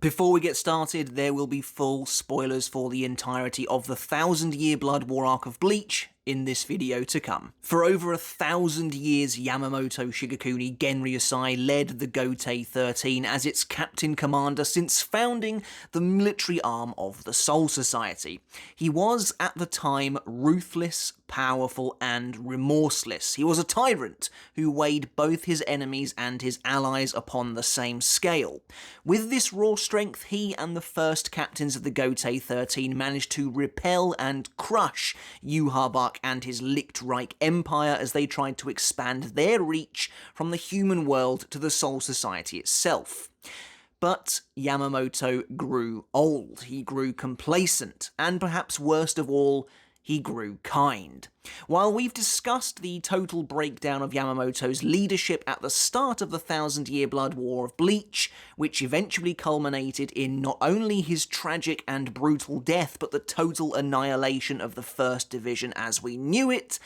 Before we get started, there will be full spoilers for the entirety of the 1,000-year Blood War arc of Bleach in this video to come. For over 1,000 years, Yamamoto Shigekuni Genryusai led the Gotei 13 as its captain commander since founding the military arm of the Soul Society. He was, at the time, ruthless, powerful, and remorseless. He was a tyrant who weighed both his enemies and his allies upon the same scale. With this raw strength, he and the first captains of the Gotei 13 managed to repel and crush Yamamoto and his Lichtreich Empire as they tried to expand their reach from the human world to the Soul Society itself. But Yamamoto grew old, he grew complacent, and perhaps worst of all, he grew kind. While we've discussed the total breakdown of Yamamoto's leadership at the start of the 1,000-year Blood War of Bleach, which eventually culminated in not only his tragic and brutal death, but the total annihilation of the 1st Division as we knew it,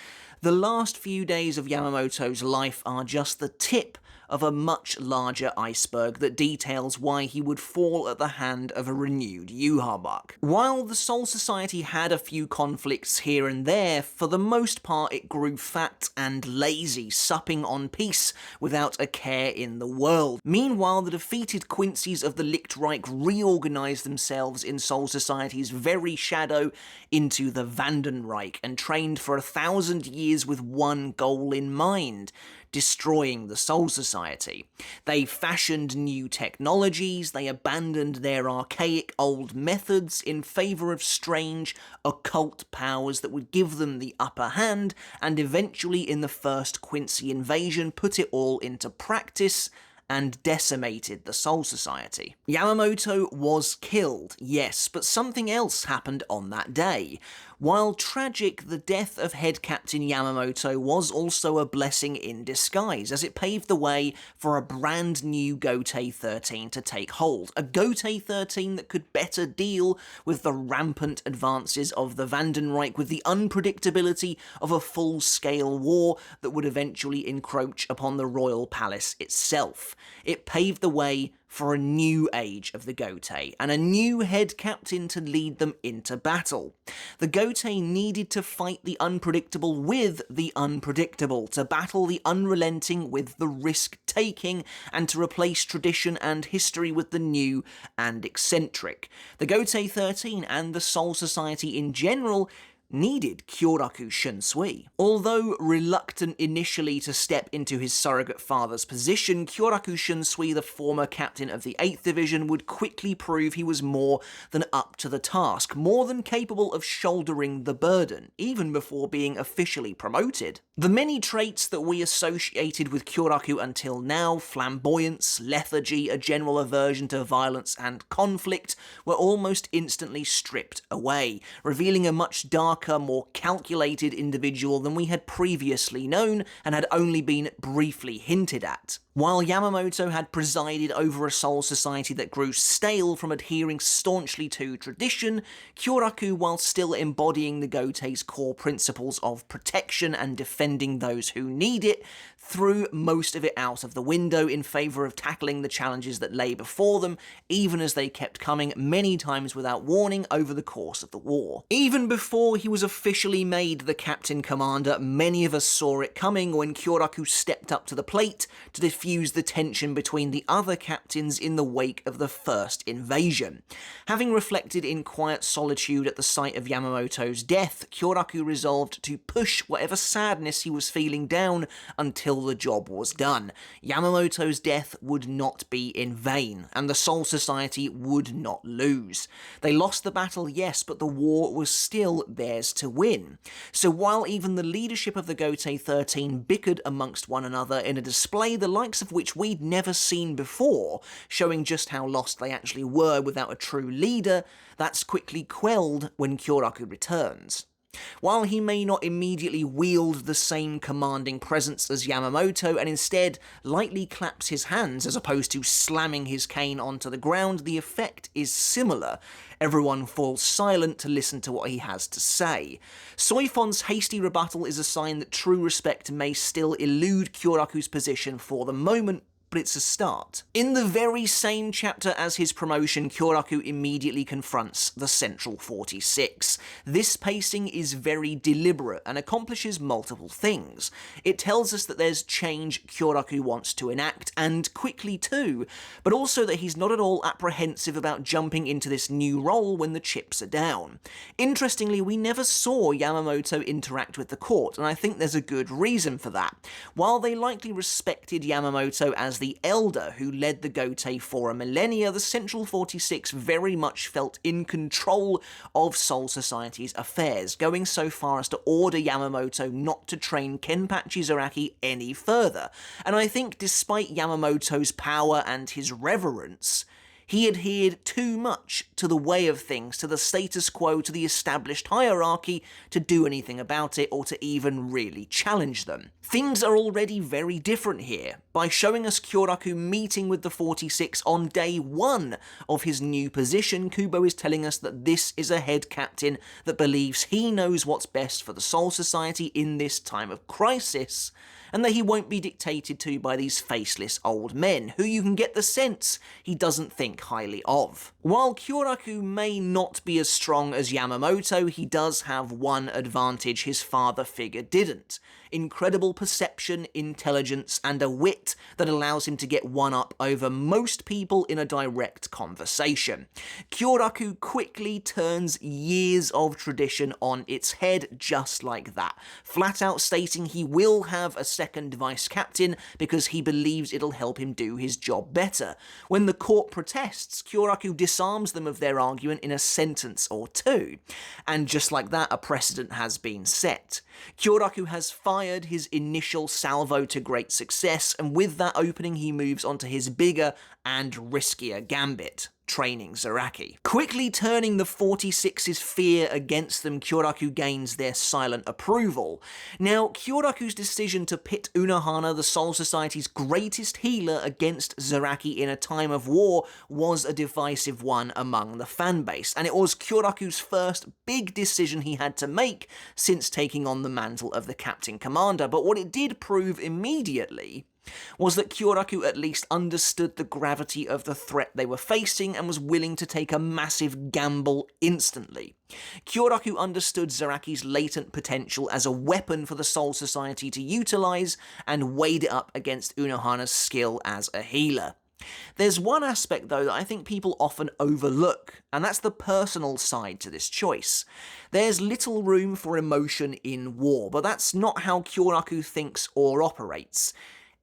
the last few days of Yamamoto's life are just the tip of a much larger iceberg that details why he would fall at the hand of a renewed Yamamoto. While the Soul Society had a few conflicts here and there, for the most part it grew fat and lazy, supping on peace without a care in the world. Meanwhile, the defeated QUINCYs of the Lichtreich reorganized themselves in Soul Society's very shadow into the Vandenreich and trained for 1,000 years with one goal in mind: destroying the Soul Society. They fashioned new technologies, they abandoned their archaic old methods in favour of strange, occult powers that would give them the upper hand, and eventually in the first QUINCY invasion put it all into practice and decimated the Soul Society. Yamamoto was killed, yes, but something else happened on that day. While tragic, the death of head captain Yamamoto was also a blessing in disguise, as it paved the way for a brand new Gotei 13 to take hold. A Gotei 13 that could better deal with the rampant advances of the Vandenreich, with the unpredictability of a full-scale war that would eventually encroach upon the royal palace itself. It paved the way for a new age of the Gotei, and a new head captain to lead them into battle. The Gotei needed to fight the unpredictable with the unpredictable, to battle the unrelenting with the risk-taking, and to replace tradition and history with the new and eccentric. The Gotei 13 and the Soul Society in general needed Kyoraku Shunsui. Although reluctant initially to step into his surrogate father's position, Kyoraku Shunsui, the former captain of the 8th Division, would quickly prove he was more than up to the task, more than capable of shouldering the burden, even before being officially promoted. The many traits that we associated with Kyoraku until now, flamboyance, lethargy, a general aversion to violence and conflict, were almost instantly stripped away, revealing a much darker, more calculated individual than we had previously known and had only been briefly hinted at. While Yamamoto had presided over a Soul Society that grew stale from adhering staunchly to tradition, Kyoraku, while still embodying the Gotei's core principles of protection and defending those who need it, threw most of it out of the window in favour of tackling the challenges that lay before them, even as they kept coming many times without warning over the course of the war. Even before he was officially made the captain commander, many of us saw it coming when Kyoraku stepped up to the plate to diffuse the tension between the other captains in the wake of the first invasion. Having reflected in quiet solitude at the sight of Yamamoto's death, Kyoraku resolved to push whatever sadness he was feeling down until the job was done. Yamamoto's death would not be in vain, and the Soul Society would not lose. They lost the battle, yes, but the war was still theirs to win. So while even the leadership of the Gotei 13 bickered amongst one another in a display the likes of which we'd never seen before, showing just how lost they actually were without a true leader, that's quickly quelled when Kyoraku returns. While he may not immediately wield the same commanding presence as Yamamoto and instead lightly claps his hands as opposed to slamming his cane onto the ground, the effect is similar. Everyone falls silent to listen to what he has to say. Soifon's hasty rebuttal is a sign that true respect may still elude Kyoraku's position for the moment, but it's a start. In the very same chapter as his promotion, Kyoraku immediately confronts the Central 46. This pacing is very deliberate and accomplishes multiple things. It tells us that there's change Kyoraku wants to enact, and quickly too, but also that he's not at all apprehensive about jumping into this new role when the chips are down. Interestingly, we never saw Yamamoto interact with the court, and I think there's a good reason for that. While they likely respected Yamamoto as the elder who led the Gotei for a millennia, the Central 46 very much felt in control of Soul Society's affairs, going so far as to order Yamamoto not to train Kenpachi Zaraki any further. And I think despite Yamamoto's power and his reverence, he adhered too much to the way of things, to the status quo, to the established hierarchy, to do anything about it or to even really challenge them. Things are already very different here. By showing us Kyoraku meeting with the 46 on day 1 of his new position, Kubo is telling us that this is a head captain that believes he knows what's best for the Soul Society in this time of crisis, and that he won't be dictated to by these faceless old men, who you can get the sense he doesn't think highly of. While Kyoraku may not be as strong as Yamamoto, he does have one advantage his father figure didn't: incredible perception, intelligence, and a wit that allows him to get one up over most people in a direct conversation. Kyoraku quickly turns years of tradition on its head just like that, flat out stating he will have a second vice captain because he believes it'll help him do his job better. When the court protests, Kyoraku disarms them of their argument in a sentence or two. And just like that, a precedent has been set. Kyoraku has fired his initial salvo to great success, and with that opening he moves on to his bigger and riskier gambit: training Zaraki. Quickly turning the 46's fear against them, Kyoraku gains their silent approval. Now, Kyoraku's decision to pit Unohana, the Soul Society's greatest healer, against Zaraki in a time of war was a divisive one among the fanbase, and it was Kyoraku's first big decision he had to make since taking on the mantle of the Captain Commander. But what it did prove immediately was that Kyoraku at least understood the gravity of the threat they were facing and was willing to take a massive gamble instantly. Kyoraku understood Zaraki's latent potential as a weapon for the Soul Society to utilize and weighed it up against Unohana's skill as a healer. There's one aspect, though, that I think people often overlook, and that's the personal side to this choice. There's little room for emotion in war, but that's not how Kyoraku thinks or operates.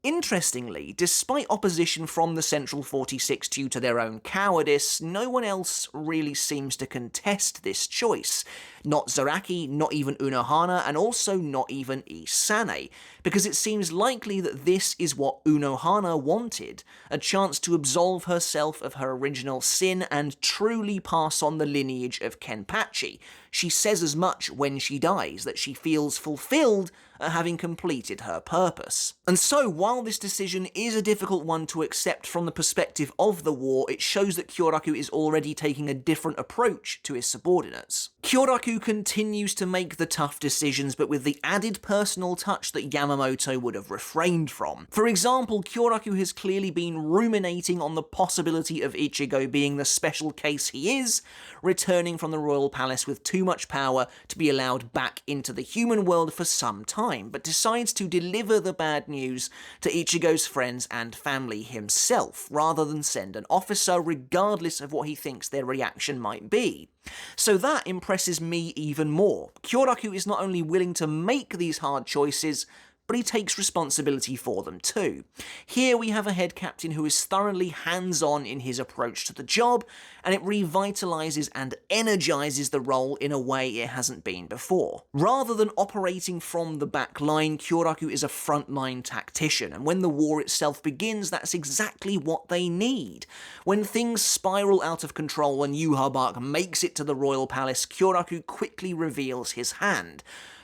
Interestingly, despite opposition from the Central 46 due to their own cowardice, no one else really seems to contest this choice. Not Zaraki, not even Unohana, and also not even Isane, because it seems likely that this is what Unohana wanted: a chance to absolve herself of her original sin and truly pass on the lineage of Kenpachi. She says as much when she dies, that she feels fulfilled at having completed her purpose. And so, while this decision is a difficult one to accept from the perspective of the war, it shows that Kyoraku is already taking a different approach to his subordinates. Kyoraku continues to make the tough decisions, but with the added personal touch that Yamamoto would have refrained from. For example, Kyoraku has clearly been ruminating on the possibility of Ichigo being the special case he is, returning from the royal palace with too much power to be allowed back into the human world for some time, but decides to deliver the bad news to Ichigo's friends and family himself, rather than send an officer, regardless of what he thinks their reaction might be. So that impresses me even more. Kyoraku is not only willing to make these hard choices, but he takes responsibility for them too. Here we have a head captain who is thoroughly hands-on in his approach to the job, and it revitalizes and energizes the role in a way it hasn't been before. Rather than operating from the back line, Kyoraku is a frontline tactician, and when the war itself begins, that's exactly what they need. When things spiral out of control and Yhwach makes it to the royal palace, Kyoraku quickly reveals his hand.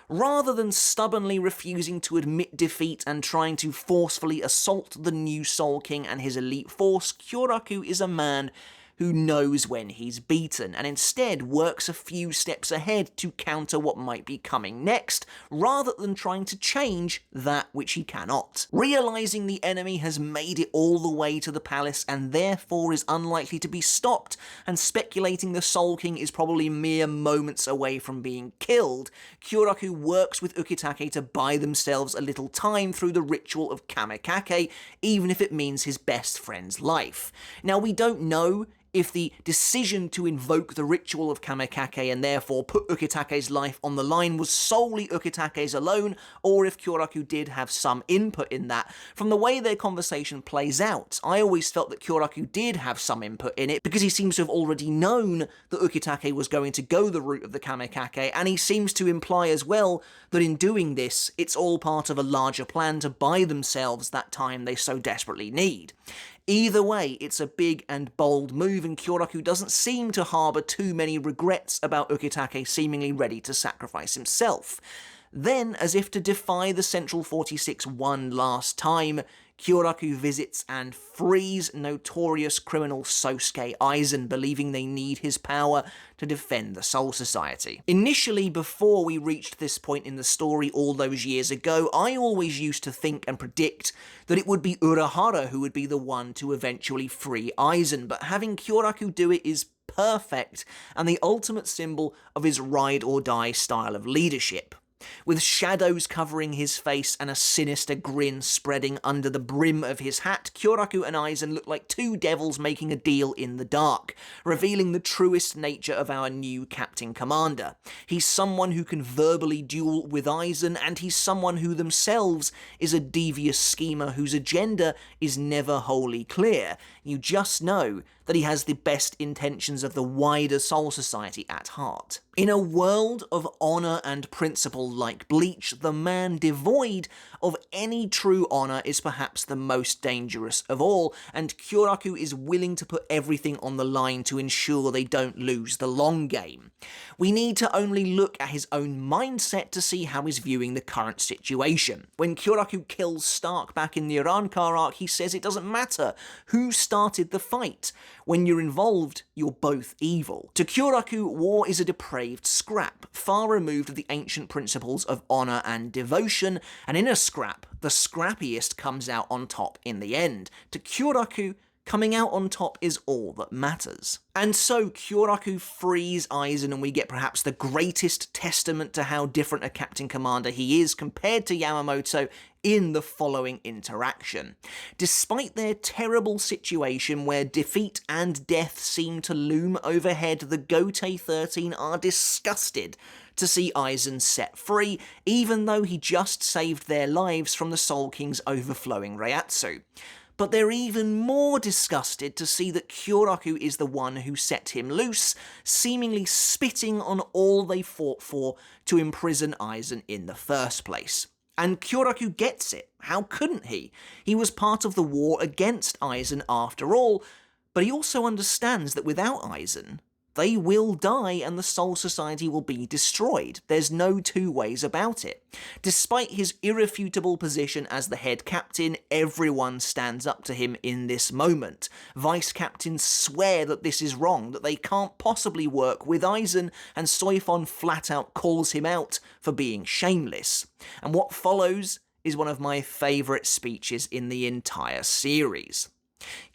Rather than stubbornly refusing to admit defeat and trying to forcefully assault the new Soul King and his elite force, Kyoraku is a man who knows when he's beaten, and instead works a few steps ahead to counter what might be coming next, rather than trying to change that which he cannot. Realizing the enemy has made it all the way to the palace and therefore is unlikely to be stopped, and speculating the Soul King is probably mere moments away from being killed, Kyoraku works with Ukitake to buy themselves a little time through the ritual of Kamekake, even if it means his best friend's life. Now, we don't know if the decision to invoke the ritual of Kamekake and therefore put Ukitake's life on the line was solely Ukitake's alone, or if Kyoraku did have some input in that. From the way their conversation plays out, I always felt that Kyoraku did have some input in it, because he seems to have already known that Ukitake was going to go the route of the Kamekake, and he seems to imply as well that in doing this, it's all part of a larger plan to buy themselves that time they so desperately need. Either way, it's a big and bold move, and Kyoraku doesn't seem to harbour too many regrets about Ukitake seemingly ready to sacrifice himself. Then, as if to defy the Central 46 one last time, Kyoraku visits and frees notorious criminal Sosuke Aizen, believing they need his power to defend the Soul Society. Initially, before we reached this point in the story all those years ago, I always used to think and predict that it would be Urahara who would be the one to eventually free Aizen, but having Kyoraku do it is perfect, and the ultimate symbol of his ride-or-die style of leadership. With shadows covering his face and a sinister grin spreading under the brim of his hat, Kyoraku and Aizen look like two devils making a deal in the dark, revealing the truest nature of our new Captain Commander. He's someone who can verbally duel with Aizen, and he's someone who themselves is a devious schemer whose agenda is never wholly clear. You just know that he has the best intentions of the wider Soul Society at heart. In a world of honour and principle like Bleach, the man devoid of any true honour is perhaps the most dangerous of all, and Kyoraku is willing to put everything on the line to ensure they don't lose the long game. We need to only look at his own mindset to see how he's viewing the current situation. When Kyoraku kills Stark back in the Urankar arc, he says it doesn't matter who started the fight. When you're involved, you're both evil. To Kyoraku, war is a depraved scrap, far removed of the ancient principles of honour and devotion, and in a scrap, the scrappiest comes out on top in the end. To Kyoraku, coming out on top is all that matters. And so Kyoraku frees Aizen, and we get perhaps the greatest testament to how different a Captain Commander he is compared to Yamamoto in the following interaction. Despite their terrible situation where defeat and death seem to loom overhead, the Gotei 13 are disgusted to see Aizen set free, even though he just saved their lives from the Soul King's overflowing Reiatsu. But they're even more disgusted to see that Kyoraku is the one who set him loose, seemingly spitting on all they fought for to imprison Aizen in the first place. And Kyoraku gets it. How couldn't he? He was part of the war against Aizen after all, but he also understands that without Aizen, they will die and the Soul Society will be destroyed. There's no two ways about it. Despite his irrefutable position as the head captain, everyone stands up to him in this moment. Vice captains swear that this is wrong, that they can't possibly work with Aizen, and Soifon flat out calls him out for being shameless. And what follows is one of my favourite speeches in the entire series.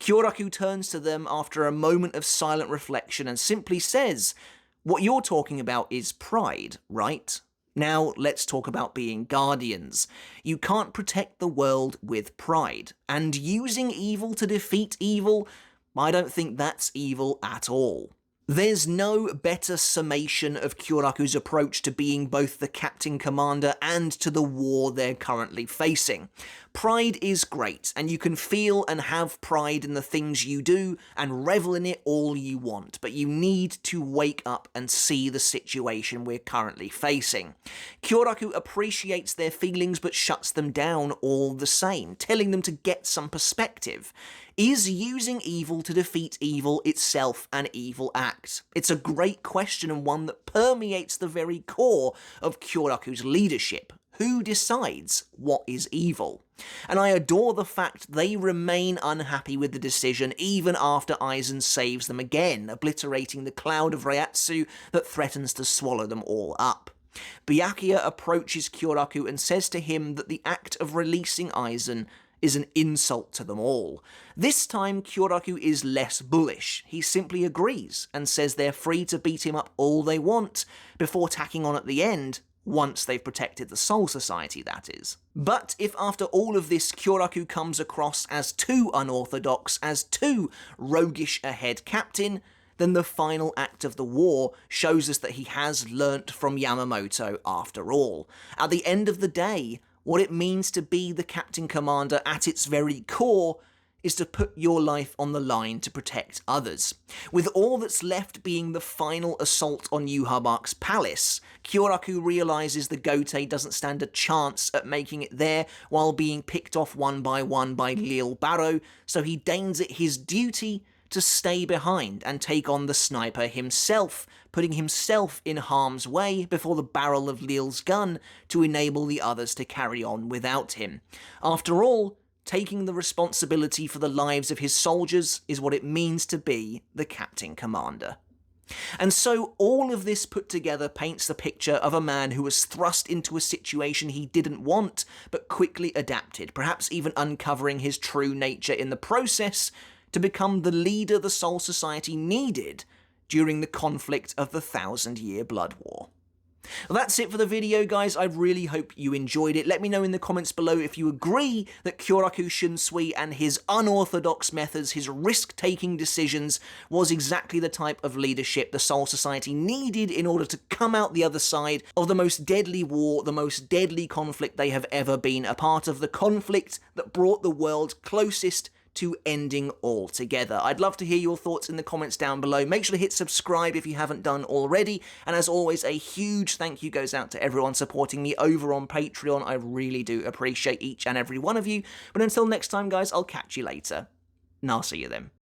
Kyoraku turns to them after a moment of silent reflection and simply says, "What you're talking about is pride, right? Now let's talk about being guardians. You can't protect the world with pride, and using evil to defeat evil, I don't think that's evil at all." There's no better summation of Kyoraku's approach to being both the Captain Commander and to the war they're currently facing. Pride is great, and you can feel and have pride in the things you do and revel in it all you want, but you need to wake up and see the situation we're currently facing. Kyoraku appreciates their feelings but shuts them down all the same, telling them to get some perspective. Is using evil to defeat evil itself an evil act? It's a great question, and one that permeates the very core of Kyoraku's leadership. Who decides what is evil? And I adore the fact they remain unhappy with the decision even after Aizen saves them again, obliterating the cloud of Reiatsu that threatens to swallow them all up. Byakuya approaches Kyoraku and says to him that the act of releasing Aizen is an insult to them all. This time, Kyoraku is less bullish. He simply agrees and says they're free to beat him up all they want, before tacking on at the end, once they've protected the Soul Society, that is. But if after all of this Kyoraku comes across as too unorthodox, as too roguish a head captain, then the final act of the war shows us that he has learnt from Yamamoto after all. At the end of the day, what it means to be the Captain Commander at its very core is to put your life on the line to protect others. With all that's left being the final assault on Yhwach's palace, Kyoraku realises the Gote doesn't stand a chance at making it there while being picked off one by Lil Barrow, so he deigns it his duty to stay behind and take on the sniper himself, putting himself in harm's way before the barrel of Lil's gun to enable the others to carry on without him. After all, taking the responsibility for the lives of his soldiers is what it means to be the Captain Commander. And so all of this put together paints the picture of a man who was thrust into a situation he didn't want, but quickly adapted, perhaps even uncovering his true nature in the process, to become the leader the Soul Society needed during the conflict of the 1,000-Year Blood War. Well, that's it for the video, guys. I really hope you enjoyed it. Let me know in the comments below if you agree that Kyoraku Shunsui and his unorthodox methods, his risk-taking decisions, was exactly the type of leadership the Soul Society needed in order to come out the other side of the most deadly war, the most deadly conflict they have ever been a part of, the conflict that brought the world closest to ending altogether. I'd love to hear your thoughts in the comments down below. Make sure to hit subscribe if you haven't done already, and as always, a huge thank you goes out to everyone supporting me over on Patreon. I really do appreciate each and every one of you, but until next time, guys, I'll catch you later, and I'll see you then.